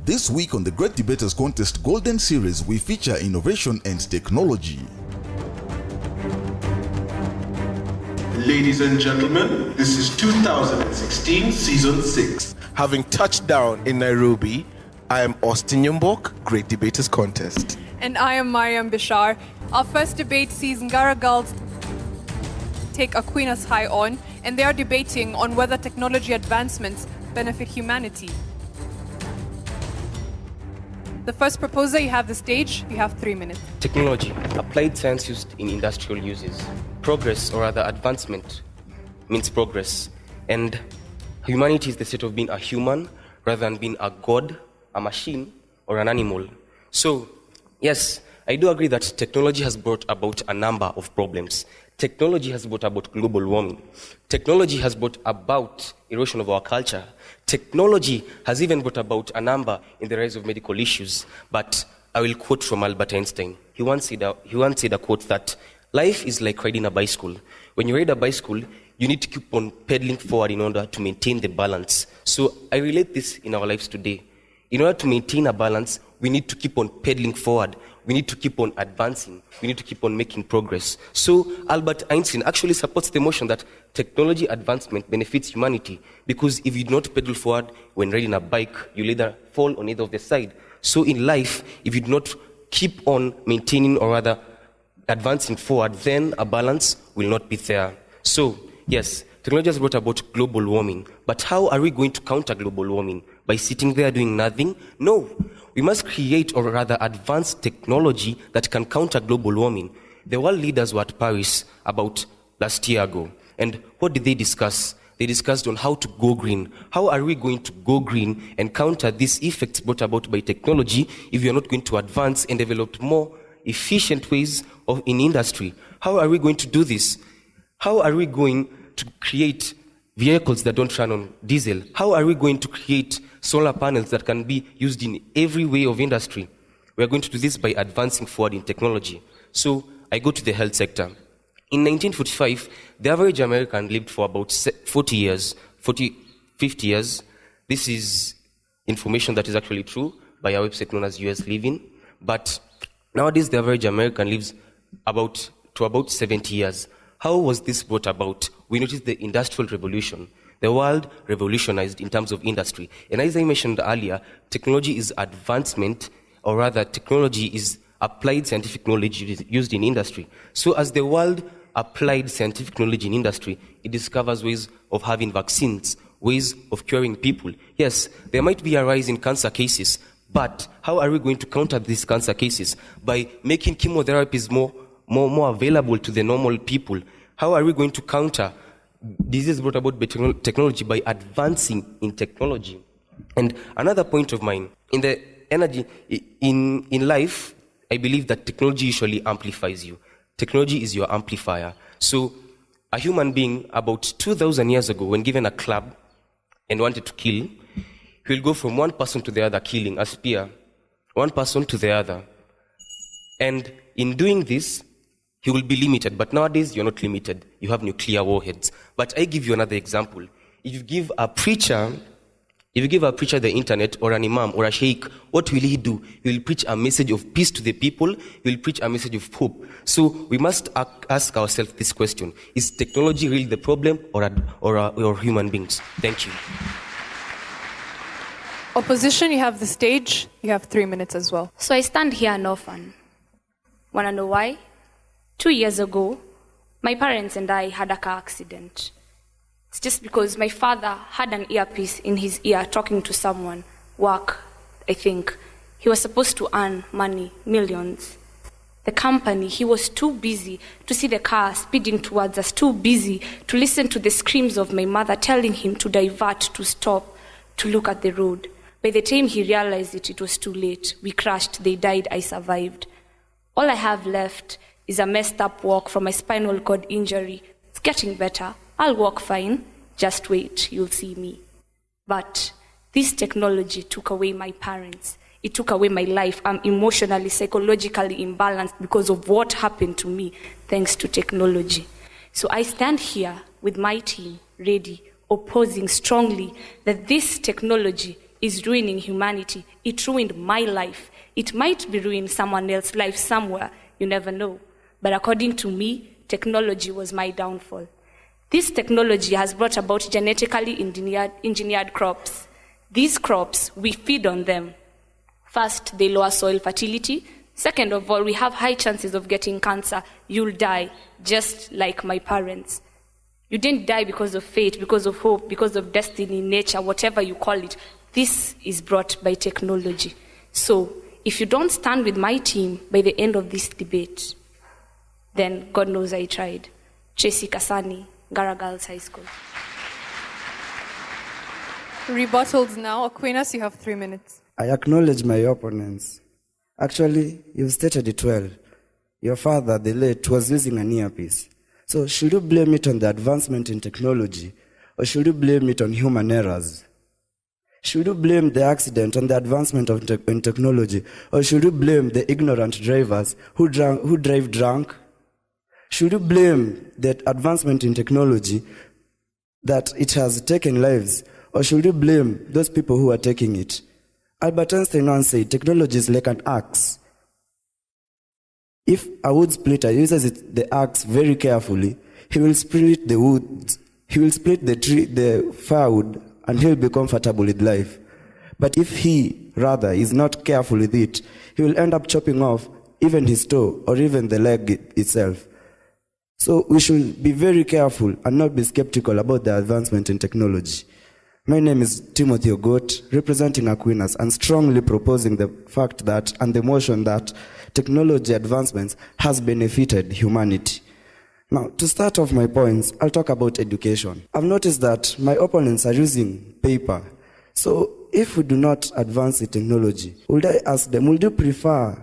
This week on the Great Debaters Contest Golden Series, we feature innovation and technology. Ladies and gentlemen, this is 2016 Season 6. Having touched down in Nairobi, I am Austin Yumbok, Great Debaters Contest. And I am Mariam Bishar. Our first debate sees Ngara girls take Aquinas high on, and they are debating on whether technology advancements benefit humanity. The first proposer, you have the stage. You have 3 minutes. Technology, applied science used in industrial uses. Progress, or rather advancement, means progress. And humanity is the state of being a human rather than being a god, a machine, or an animal. So, yes, I do agree that technology has brought about a number of problems. Technology has brought about global warming. Technology has brought about erosion of our culture. Technology has even brought about a number in the rise of medical issues. But I will quote from Albert Einstein. He once said a quote that life is like riding a bicycle. When you ride a bicycle, you need to keep on pedaling forward in order to maintain the balance. So I relate this in our lives today. In order to maintain a balance, we need to keep on pedaling forward. We need to keep on advancing. We need to keep on making progress. So Albert Einstein actually supports the notion that technology advancement benefits humanity, because if you do not pedal forward when riding a bike, you'll either fall on either of the side. So in life, if you do not keep on maintaining or rather advancing forward, then a balance will not be there. So yes, technology has brought about global warming. But how are we going to counter global warming? By sitting there doing nothing? No. We must create or rather advance technology that can counter global warming. The world leaders were at Paris about last year ago. And what did they discuss? They discussed on how to go green. How are we going to go green and counter these effects brought about by technology if we are not going to advance and develop more efficient ways in industry? How are we going to do this? How are we going to create vehicles that don't run on diesel? How are we going to create solar panels that can be used in every way of industry? We are going to do this by advancing forward in technology. So I go to the health sector. In 1945, the average American lived for about 50 years. This is information that is actually true by a website known as US Living. But nowadays, the average American lives about 70 years. How was this brought about? We noticed the Industrial Revolution. The world revolutionized in terms of industry. And as I mentioned earlier, technology is advancement, or rather technology is applied scientific knowledge used in industry. So as the world applied scientific knowledge in industry, it discovers ways of having vaccines, ways of curing people. Yes, there might be a rise in cancer cases, but how are we going to counter these cancer cases? By making chemotherapies more available to the normal people. How are we going to counter disease brought about by technology? By advancing in technology. And another point of mine, in the energy, in life, I believe that technology usually amplifies you. Technology is your amplifier. So a human being about 2,000 years ago, when given a club and wanted to kill, he will go from one person to the other killing, a spear, one person to the other. And in doing this, he will be limited. But nowadays, you're not limited. You have nuclear warheads. But I give you another example. If you give a preacher the internet, or an imam, or a sheikh, what will he do? He will preach a message of peace to the people. He will preach a message of hope. So we must ask ourselves this question. Is technology really the problem, or human beings? Thank you. Opposition, you have the stage. You have 3 minutes as well. So I stand here an orphan. Want to know why? 2 years ago, my parents and I had a car accident. It's just because my father had an earpiece in his ear talking to someone, work, I think. He was supposed to earn money, millions. The company, he was too busy to see the car speeding towards us, too busy to listen to the screams of my mother telling him to divert, to stop, to look at the road. By the time he realized it was too late. We crashed, they died, I survived. All I have left is a messed up walk from my spinal cord injury. It's getting better. I'll walk fine. Just wait, you'll see me. But this technology took away my parents. It took away my life. I'm emotionally, psychologically imbalanced because of what happened to me thanks to technology. So I stand here with my team ready, opposing strongly that this technology is ruining humanity. It ruined my life. It might be ruining someone else's life somewhere. You never know. But according to me, technology was my downfall. This technology has brought about genetically engineered crops. These crops, we feed on them. First, they lower soil fertility. Second of all, we have high chances of getting cancer. You'll die, just like my parents. You didn't die because of fate, because of hope, because of destiny, nature, whatever you call it. This is brought by technology. So, if you don't stand with my team by the end of this debate, then God knows I tried. Tracy Kasani, Ngara Girls High School. Rebuttals now. Aquinas, you have 3 minutes. I acknowledge my opponents. Actually, you've stated it well. Your father, the late, was using an earpiece. So should you blame it on the advancement in technology, or should you blame it on human errors? Should you blame the accident on the advancement in technology, or should you blame the ignorant drivers who drive drunk? Should you blame the advancement in technology that it has taken lives, or should you blame those people who are taking it? Albert Einstein once said, technology is like an axe. If a wood splitter uses the axe very carefully, he will split the wood, he will split the firewood, and he'll be comfortable with life. But if he, rather, is not careful with it, he will end up chopping off even his toe or even the leg itself. So we should be very careful and not be skeptical about the advancement in technology. My name is Timothy Ogot, representing Aquinas, and strongly proposing the fact that, and the motion that, technology advancements has benefited humanity. Now, to start off my points, I'll talk about education. I've noticed that my opponents are using paper. So, if we do not advance the technology, would I ask them, would you prefer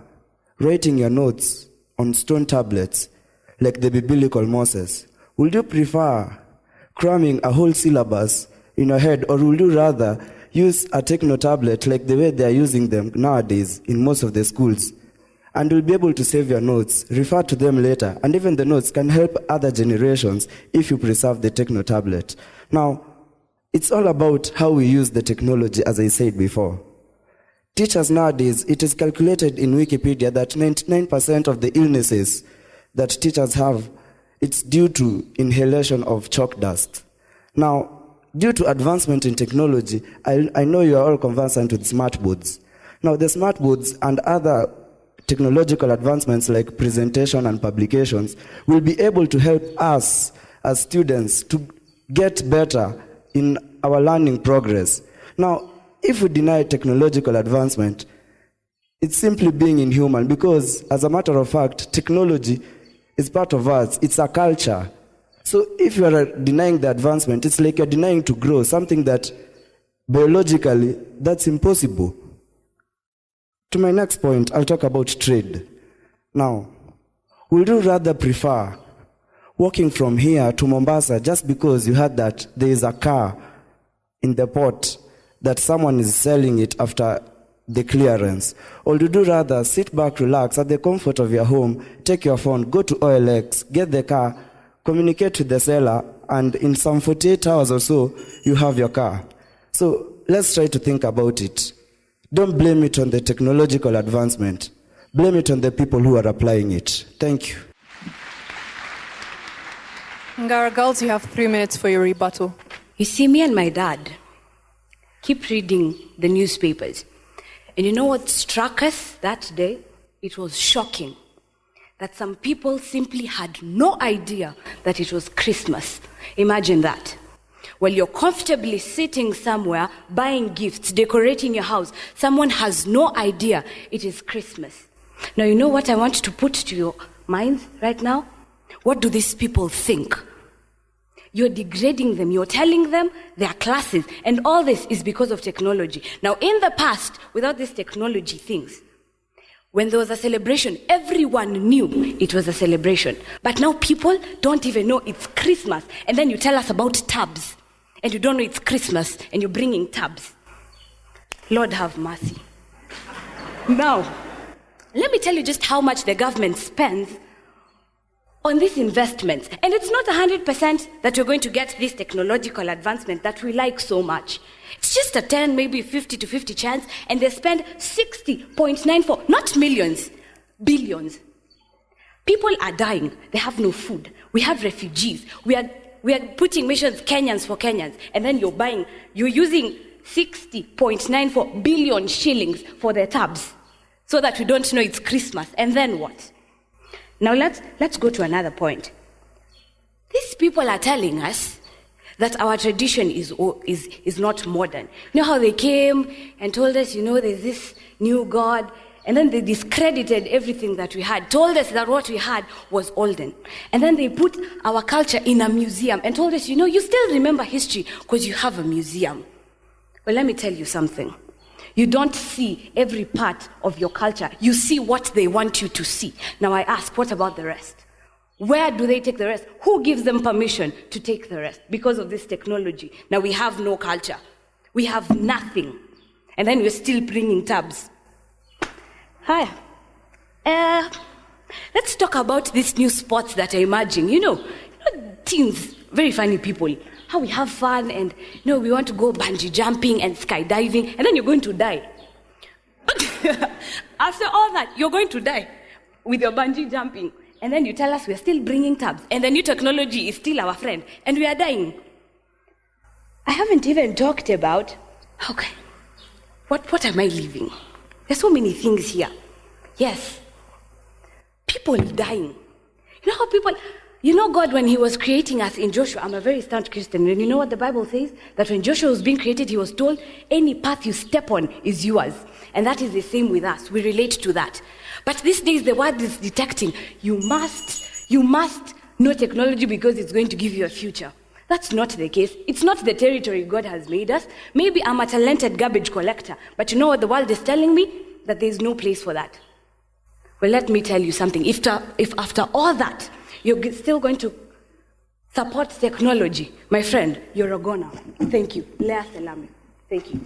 writing your notes on stone tablets, like the biblical Moses? Would you prefer cramming a whole syllabus in your head, or would you rather use a techno tablet like the way they are using them nowadays in most of the schools? And you'll be able to save your notes, refer to them later, and even the notes can help other generations if you preserve the techno tablet. Now, it's all about how we use the technology, as I said before. Teachers nowadays, it is calculated in Wikipedia that 99% of the illnesses that teachers have, it's due to inhalation of chalk dust. Now, due to advancement in technology, I know you are all conversant with smart boards. Now, the smart boards and other technological advancements like presentation and publications will be able to help us as students to get better in our learning progress. Now, if we deny technological advancement, it's simply being inhuman, because, as a matter of fact, technology is part of us. It's a culture. So if you are denying the advancement, it's like you're denying to grow, something that biologically, that's impossible. To my next point, I'll talk about trade. Now, would you rather prefer walking from here to Mombasa just because you heard that there is a car in the port that someone is selling it after the clearance? Or would you rather sit back, relax, at the comfort of your home, take your phone, go to OLX, get the car, communicate with the seller, and in some 48 hours or so, you have your car? So let's try to think about it. Don't blame it on the technological advancement. Blame it on the people who are applying it. Thank you. Ngara Girls, you have 3 minutes for your rebuttal. You see, me and my dad keep reading the newspapers. And you know what struck us that day? It was shocking that some people simply had no idea that it was Christmas. Imagine that. While you're comfortably sitting somewhere, buying gifts, decorating your house, someone has no idea it is Christmas. Now, you know what I want to put to your minds right now? What do these people think? You're degrading them. You're telling them their classes. And all this is because of technology. Now, in the past, without these technology things, when there was a celebration, everyone knew it was a celebration. But now people don't even know it's Christmas. And then you tell us about tabs. And you don't know it's Christmas, and you're bringing tabs. Lord have mercy. Now, let me tell you just how much the government spends on these investments. And it's not 100% that you're going to get this technological advancement that we like so much. It's just a 10, maybe 50 to 50 chance, and they spend 60.94, not millions, billions. People are dying. They have no food. We have refugees. We are putting missions Kenyans for Kenyans, and then you're using 60.94 billion shillings for their tabs so that we don't know it's Christmas. And then what? Now let's go to another point. These people are telling us that our tradition is not modern. You know how they came and told us, there's this new God, and then they discredited everything that we had, told us that what we had was olden. And then they put our culture in a museum and told us, you still remember history because you have a museum. Well, let me tell you something. You don't see every part of your culture. You see what they want you to see. Now I ask, what about the rest? Where do they take the rest? Who gives them permission to take the rest? Because of this technology. Now we have no culture. We have nothing. And then we're still bringing tabs. Hi. Let's talk about these new sports that are emerging. Teens, very funny people. How we have fun and, we want to go bungee jumping and skydiving, and then you're going to die. After all that, you're going to die with your bungee jumping. And then you tell us we're still bringing tabs, and the new technology is still our friend, and we are dying. I haven't even talked about, what am I leaving? There's so many things here. Yes, people dying. God, when he was creating us in Joshua, I'm a very staunch Christian, and you know what the Bible says? That when Joshua was being created, he was told, any path you step on is yours. And that is the same with us. We relate to that. But these days, the word is detecting, you must know technology because it's going to give you a future. That's not the case. It's not the territory God has made us. Maybe I'm a talented garbage collector, but you know what the world is telling me? That there's no place for that. Well, let me tell you something. If after all that, you're still going to support technology, my friend, you're a goner. Thank you. Lea Selame. Thank you.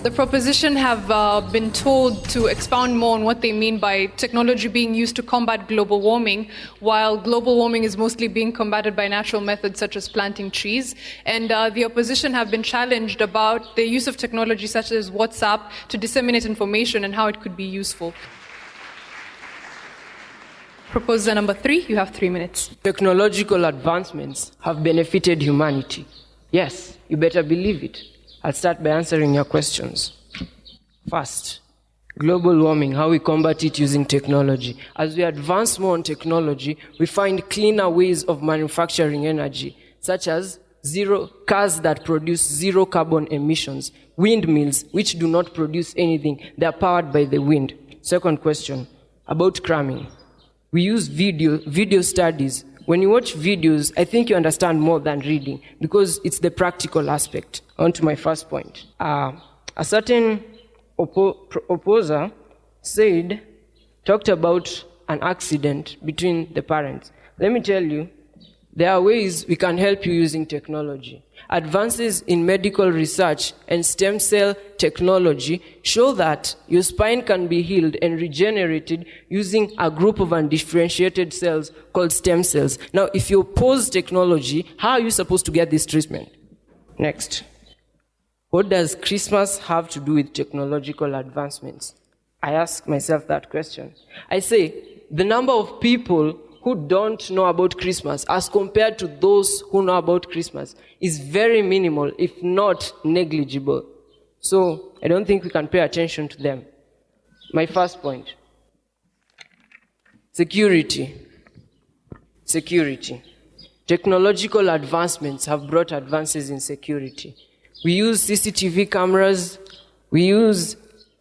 The proposition have been told to expound more on what they mean by technology being used to combat global warming, while global warming is mostly being combated by natural methods such as planting trees. And the opposition have been challenged about the use of technology such as WhatsApp to disseminate information and how it could be useful. Proposer number 3, you have 3 minutes. Technological advancements have benefited humanity. Yes, you better believe it. I'll start by answering your questions. First, global warming, how we combat it using technology. As we advance more on technology, we find cleaner ways of manufacturing energy, such as cars that produce zero carbon emissions, windmills which do not produce anything, they are powered by the wind. Second question, about cramming. We use video studies. When you watch videos, I think you understand more than reading because it's the practical aspect. On to my first point. A certain opposer talked about an accident between the parents. Let me tell you, there are ways we can help you using technology. Advances in medical research and stem cell technology show that your spine can be healed and regenerated using a group of undifferentiated cells called stem cells. Now, if you oppose technology, how are you supposed to get this treatment? Next. What does Christmas have to do with technological advancements? I ask myself that question. I say, the number of people who don't know about Christmas as compared to those who know about Christmas is very minimal, if not negligible. So I don't think we can pay attention to them. My first point. Security. Technological advancements have brought advances in security. We use CCTV cameras, we use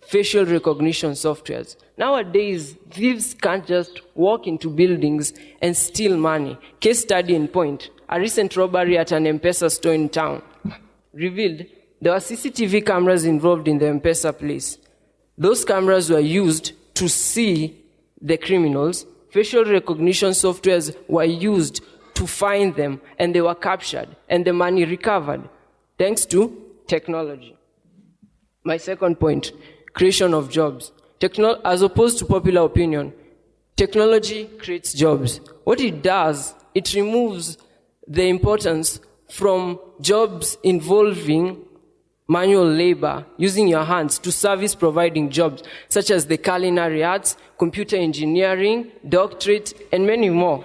facial recognition softwares. Nowadays, thieves can't just walk into buildings and steal money. Case study in point, a recent robbery at an M-Pesa store in town revealed there were CCTV cameras involved in the M-Pesa place. Those cameras were used to see the criminals. Facial recognition softwares were used to find them, and they were captured, and the money recovered, thanks to technology. My second point, creation of jobs. As opposed to popular opinion, technology creates jobs. What it does, it removes the importance from jobs involving manual labor, using your hands, to service-providing jobs, such as the culinary arts, computer engineering, doctorate, and many more.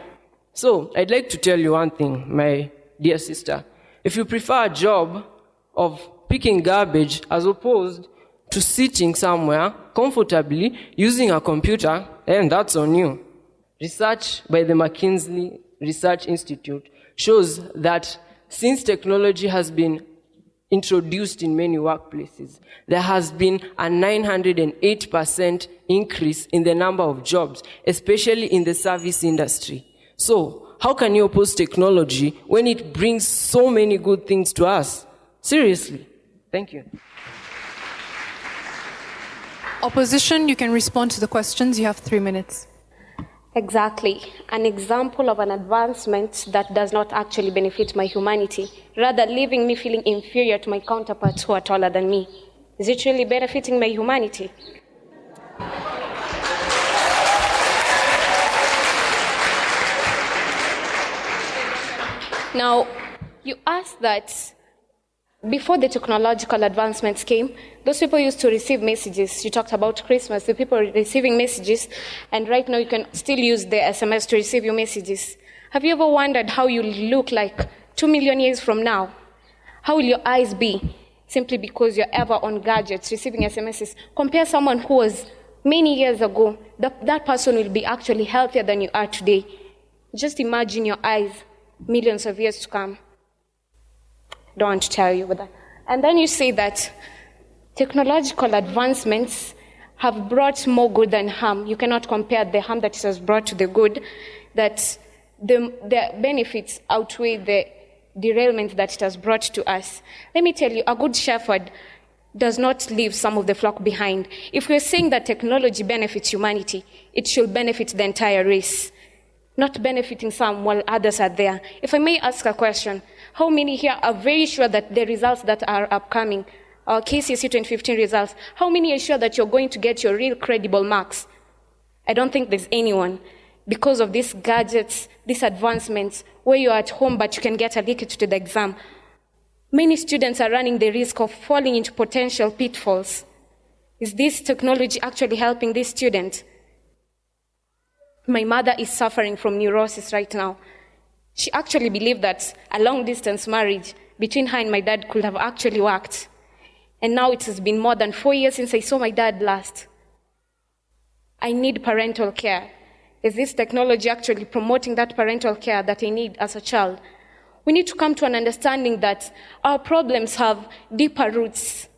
So, I'd like to tell you one thing, my dear sister. If you prefer a job of picking garbage as opposed to sitting somewhere comfortably using a computer, then that's on you. Research by the McKinsey Research Institute shows that since technology has been introduced in many workplaces, there has been a 908% increase in the number of jobs, especially in the service industry. So, how can you oppose technology when it brings so many good things to us? Seriously. Thank you. Opposition, you can respond to the questions. You have 3 minutes. Exactly. An example of an advancement that does not actually benefit my humanity, rather leaving me feeling inferior to my counterparts who are taller than me. Is it really benefiting my humanity? Now, you asked that before the technological advancements came, those people used to receive messages. You talked about Christmas, the people receiving messages, and right now you can still use the SMS to receive your messages. Have you ever wondered how you look like 2 million years from now? How will your eyes be simply because you're ever on gadgets receiving SMSs? Compare someone who was many years ago. That person will be actually healthier than you are today. Just imagine your eyes millions of years to come. Don't want to tell you about that. And then you say that technological advancements have brought more good than harm. You cannot compare the harm that it has brought to the good, that the benefits outweigh the derailment that it has brought to us. Let me tell you, a good shepherd does not leave some of the flock behind. If we're saying that technology benefits humanity, it should benefit the entire race, not benefiting some while others are there. If I may ask a question, how many here are very sure that the results that are upcoming, our KCSE 2015 results, how many are sure that you're going to get your real credible marks? I don't think there's anyone. Because of these gadgets, these advancements, where you're at home but you can get a ticket to the exam, many students are running the risk of falling into potential pitfalls. Is this technology actually helping this student? My mother is suffering from neurosis right now. She actually believed that a long-distance marriage between her and my dad could have actually worked. And now it has been more than 4 years since I saw my dad last. I need parental care. Is this technology actually promoting that parental care that I need as a child? We need to come to an understanding that our problems have deeper roots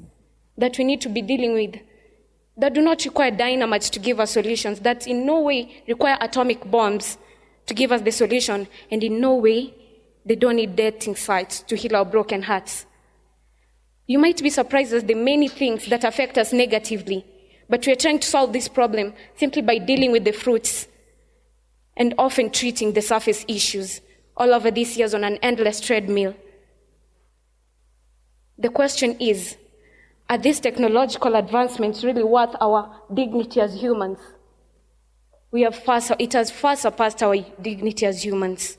that we need to be dealing with, that do not require dynamite to give us solutions, that in no way require atomic bombs to give us the solution, and in no way they don't need dating sites to heal our broken hearts. You might be surprised at the many things that affect us negatively, but we are trying to solve this problem simply by dealing with the fruits and often treating the surface issues all over these years on an endless treadmill. The question is, are these technological advancements really worth our dignity as humans? It has far surpassed our dignity as humans.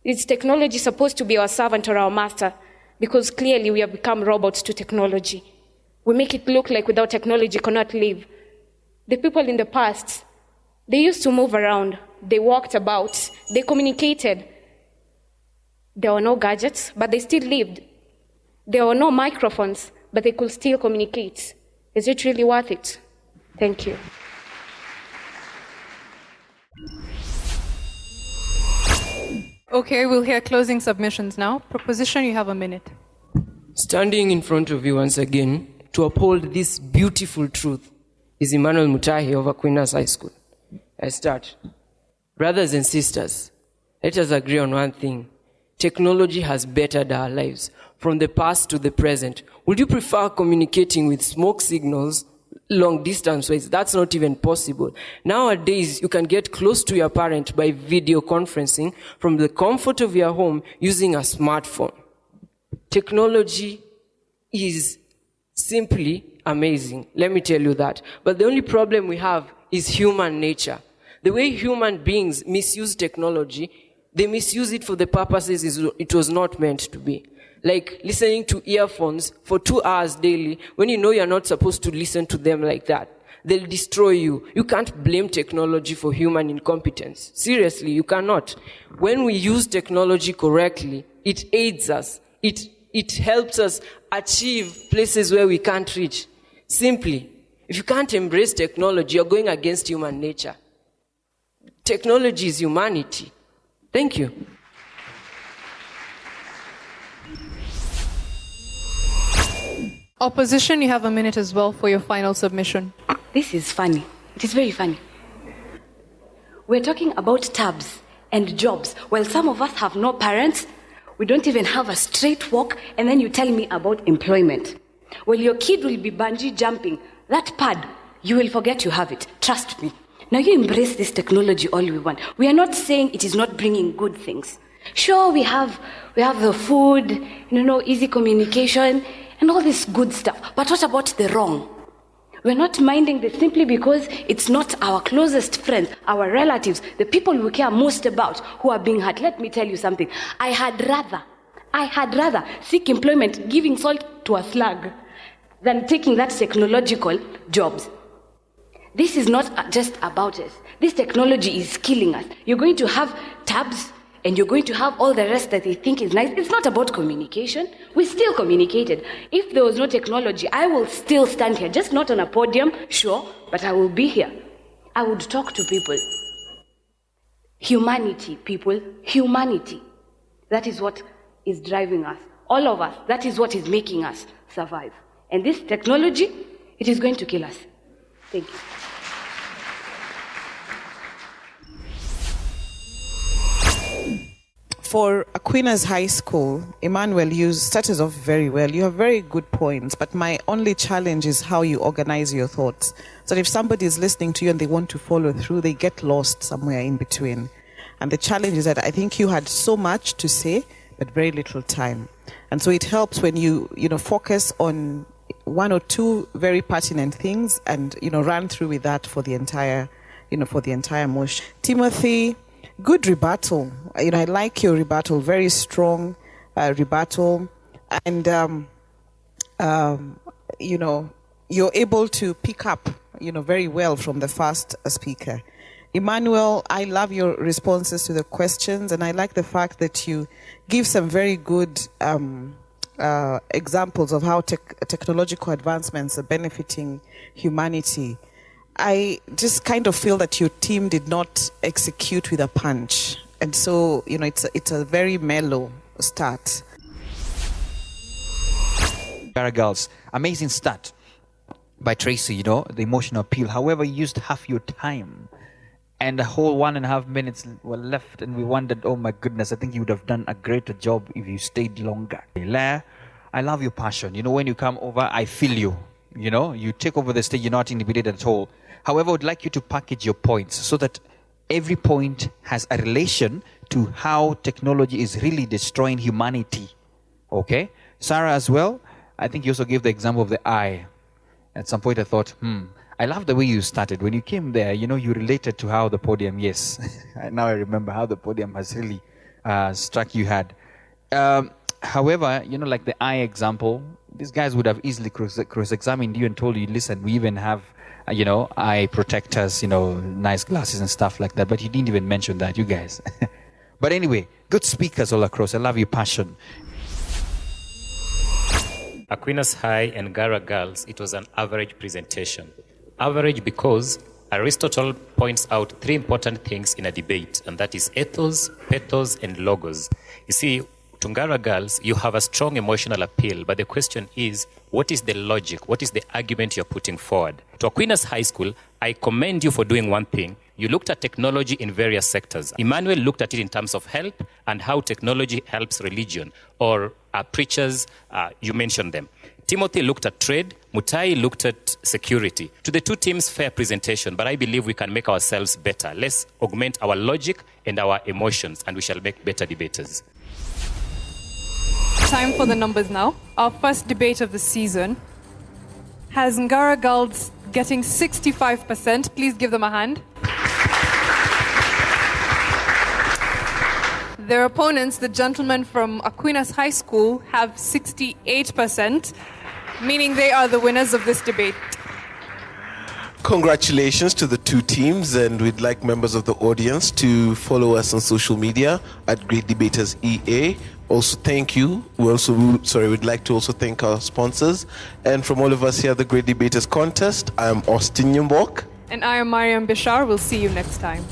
Is technology supposed to be our servant or our master? Because clearly we have become robots to technology. We make it look like without technology you cannot live. The people in the past, they used to move around, they walked about, they communicated. There were no gadgets, but they still lived. There were no microphones, but they could still communicate. Is it really worth it? Thank you. Okay, we'll hear closing submissions now. Proposition, you have a minute. Standing in front of you once again to uphold this beautiful truth is Emmanuel Mutahi of Aquinas High School. I start. Brothers and sisters, let us agree on one thing. Technology has bettered our lives from the past to the present. Would you prefer communicating with smoke signals long distance ways? That's not even possible. Nowadays, you can get close to your parent by video conferencing from the comfort of your home using a smartphone. Technology is simply amazing. Let me tell you that. But the only problem we have is human nature. The way human beings misuse technology, they misuse it for the purposes it was not meant to be. Like listening to earphones for 2 hours daily when you know you're not supposed to listen to them like that. They'll destroy you. You can't blame technology for human incompetence. Seriously, you cannot. When we use technology correctly, it aids us. It helps us achieve places where we can't reach. Simply, if you can't embrace technology, you're going against human nature. Technology is humanity. Thank you. Opposition, you have a minute as well for your final submission. This is funny. It is very funny. We're talking about tabs and jobs. Well, some of us have no parents. We don't even have a straight walk. And then you tell me about employment. Well, your kid will be bungee jumping. That pad, you will forget you have it. Trust me. Now you embrace this technology all we want. We are not saying it is not bringing good things. Sure, we have the food, easy communication, and all this good stuff. But what about the wrong? We're not minding this simply because it's not our closest friends, our relatives, the people we care most about who are being hurt. Let me tell you something. I had rather seek employment giving salt to a slug than taking that technological jobs. This is not just about us. This technology is killing us. You're going to have tabs and you're going to have all the rest that they think is nice. It's not about communication. We still communicated. If there was no technology, I will still stand here, just not on a podium, sure, but I will be here. I would talk to people. Humanity, people, humanity. That is what is driving us. All of us, that is what is making us survive. And this technology, it is going to kill us. Thank you. For Aquinas High School, Emmanuel, you started off very well. You have very good points, but my only challenge is how you organize your thoughts. So if somebody is listening to you and they want to follow through, they get lost somewhere in between. And the challenge is that I think you had so much to say, but very little time. And so it helps when you focus on one or two very pertinent things and, run through with that for the entire motion. Timothy, good rebuttal. I like your rebuttal, very strong rebuttal. And, you're able to pick up, very well from the first speaker. Emmanuel, I love your responses to the questions, and I like the fact that you give some very good examples of how technological advancements are benefiting humanity. I just kind of feel that your team did not execute with a punch. And so, it's a very mellow start. Ngara Girls, amazing start by Tracy, the emotional appeal. However, you used half your time. And the whole 1.5 minutes were left, and we wondered, oh my goodness, I think you would have done a greater job if you stayed longer. I love your passion. When you come over, I feel you. You take over the stage, you're not intimidated at all. However, I would like you to package your points so that every point has a relation to how technology is really destroying humanity. Okay? Sarah as well, I think you also gave the example of the eye. At some point I thought, I love the way you started. When you came there, you related to how the podium, yes. Now I remember how the podium has really struck you hard. However, like the eye example, these guys would have easily cross-examined you and told you, listen, we even have, eye protectors, nice glasses and stuff like that. But you didn't even mention that, you guys. But anyway, good speakers all across. I love your passion. Aquinas High and Ngara Girls, it was an average presentation. Average because Aristotle points out 3 important things in a debate, and that is ethos, pathos, and logos. You see, to Ngara Girls, you have a strong emotional appeal, but the question is, what is the logic? What is the argument you're putting forward? To Aquinas High School, I commend you for doing one thing. You looked at technology in various sectors. Emmanuel looked at it in terms of help and how technology helps religion, or preachers, you mentioned them. Timothy looked at trade. Mutai looked at security. To the two teams, fair presentation, but I believe we can make ourselves better. Let's augment our logic and our emotions, and we shall make better debaters. Time for the numbers now. Our first debate of the season has Ngara Girls getting 65%. Please give them a hand. Their opponents, the gentlemen from Aquinas High School, have 68%, meaning they are the winners of this debate. Congratulations to the two teams, and we'd like members of the audience to follow us on social media at Great Debaters EA. Also, thank you. We'd like to also thank our sponsors. And from all of us here at the Great Debaters Contest, I am Austin Nyambok. And I am Mariam Bishar. We'll see you next time.